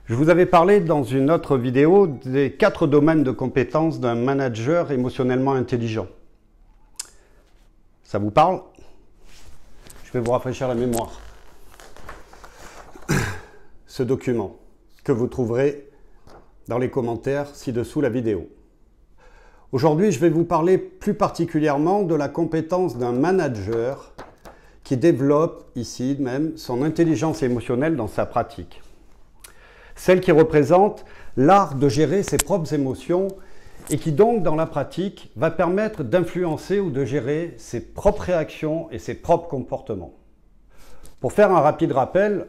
Je vous avais parlé dans une autre vidéo des 4 domaines de compétences d'un manager émotionnellement intelligent. Ça vous parle? Je vais vous rafraîchir la mémoire. Ce document que vous trouverez dans les commentaires ci-dessous la vidéo. Aujourd'hui, je vais vous parler plus particulièrement de la compétence d'un manager qui développe ici même son intelligence émotionnelle dans sa pratique. Celle qui représente l'art de gérer ses propres émotions et qui donc dans la pratique va permettre d'influencer ou de gérer ses propres réactions et ses propres comportements. Pour faire un rapide rappel,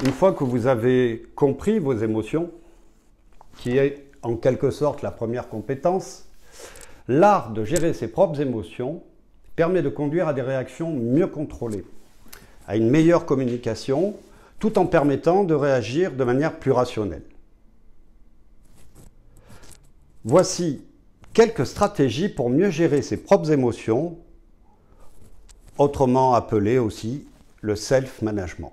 une fois que vous avez compris vos émotions, qui est en quelque sorte la première compétence, l'art de gérer ses propres émotions permet de conduire à des réactions mieux contrôlées, à une meilleure communication, tout en permettant de réagir de manière plus rationnelle. Voici quelques stratégies pour mieux gérer ses propres émotions, autrement appelé aussi le self-management.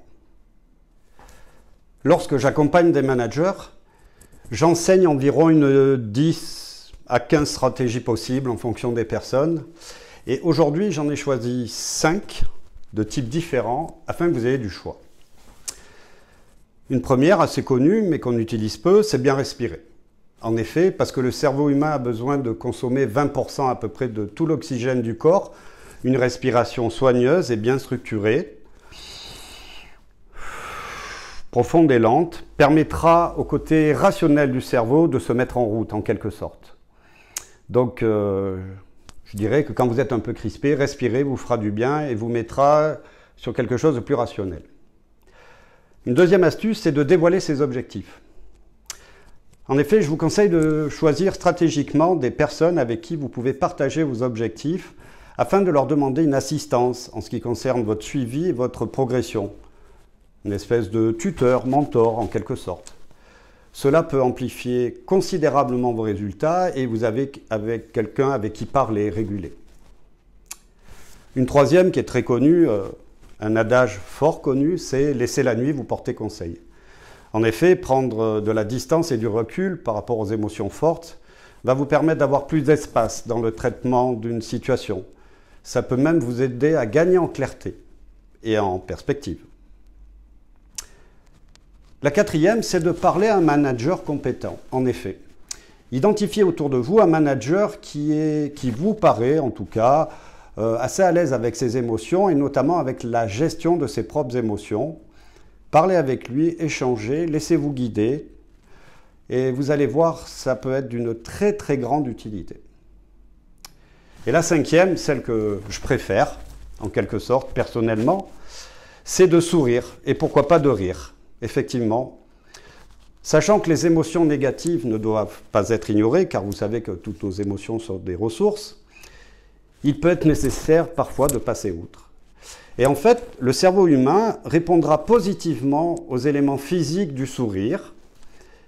Lorsque j'accompagne des managers, j'enseigne environ une 10 à 15 stratégies possibles en fonction des personnes. Et aujourd'hui, j'en ai choisi 5 de types différents afin que vous ayez du choix. Une première, assez connue, mais qu'on utilise peu, c'est bien respirer. En effet, parce que le cerveau humain a besoin de consommer 20% à peu près de tout l'oxygène du corps, une respiration soigneuse et bien structurée, profonde et lente, permettra au côté rationnel du cerveau de se mettre en route, en quelque sorte. Donc, je dirais que quand vous êtes un peu crispé, respirer vous fera du bien et vous mettra sur quelque chose de plus rationnel. Une deuxième astuce, c'est de dévoiler ses objectifs. En effet, je vous conseille de choisir stratégiquement des personnes avec qui vous pouvez partager vos objectifs afin de leur demander une assistance en ce qui concerne votre suivi et votre progression. Une espèce de tuteur, mentor en quelque sorte. Cela peut amplifier considérablement vos résultats et vous avez avec quelqu'un avec qui parler, réguler. Une troisième qui est très connue, un adage fort connu, c'est « laisser la nuit vous porter conseil ». En effet, prendre de la distance et du recul par rapport aux émotions fortes va vous permettre d'avoir plus d'espace dans le traitement d'une situation. Ça peut même vous aider à gagner en clarté et en perspective. La quatrième, c'est de parler à un manager compétent. En effet, identifiez autour de vous un manager qui vous paraît, en tout cas, assez à l'aise avec ses émotions et notamment avec la gestion de ses propres émotions. Parlez avec lui, échangez, laissez-vous guider et vous allez voir, ça peut être d'une très très grande utilité. Et la cinquième, celle que je préfère, en quelque sorte, personnellement, c'est de sourire et pourquoi pas de rire. Effectivement, sachant que les émotions négatives ne doivent pas être ignorées, car vous savez que toutes nos émotions sont des ressources, il peut être nécessaire parfois de passer outre. Et en fait, le cerveau humain répondra positivement aux éléments physiques du sourire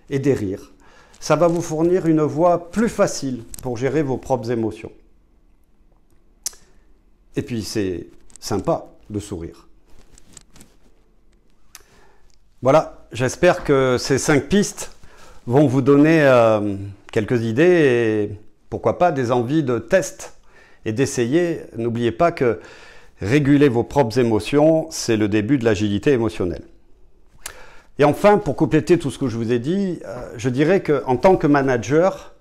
et des rires. Ça va vous fournir une voie plus facile pour gérer vos propres émotions. Et puis c'est sympa de sourire. Voilà, j'espère que ces 5 pistes vont vous donner quelques idées et pourquoi pas des envies de test et d'essayer. N'oubliez pas que réguler vos propres émotions, c'est le début de l'agilité émotionnelle. Et enfin, pour compléter tout ce que je vous ai dit, je dirais qu'en tant que manager,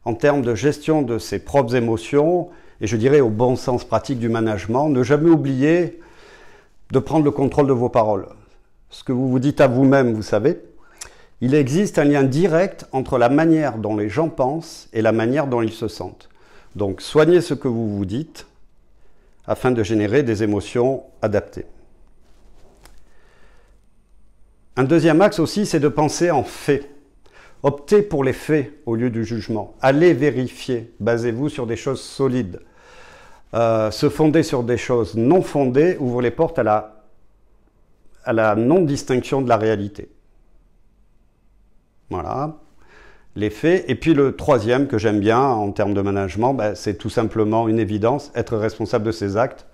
en termes de gestion de ses propres émotions, et je dirais au bon sens pratique du management, ne jamais oublier de prendre le contrôle de vos paroles. Ce que vous vous dites à vous-même, vous savez, il existe un lien direct entre la manière dont les gens pensent et la manière dont ils se sentent. Donc, soignez ce que vous vous dites afin de générer des émotions adaptées. Un deuxième axe aussi, c'est de penser en faits. Optez pour les faits au lieu du jugement. Allez vérifier, basez-vous sur des choses solides. Se fonder sur des choses non fondées ouvre les portes à la non-distinction de la réalité. Voilà, les faits. Et puis le troisième que j'aime bien en termes de management, c'est tout simplement une évidence, être responsable de ses actes.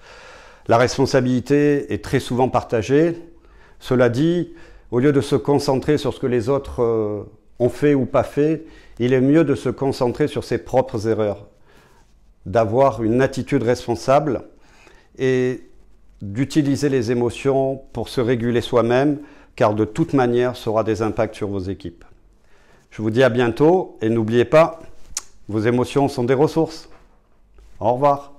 La responsabilité est très souvent partagée. Cela dit, Au lieu de se concentrer sur ce que les autres ont fait ou pas fait, il est mieux de se concentrer sur ses propres erreurs, d'avoir une attitude responsable et d'utiliser les émotions pour se réguler soi-même, car de toute manière, ça aura des impacts sur vos équipes. Je vous dis à bientôt et n'oubliez pas, vos émotions sont des ressources. Au revoir.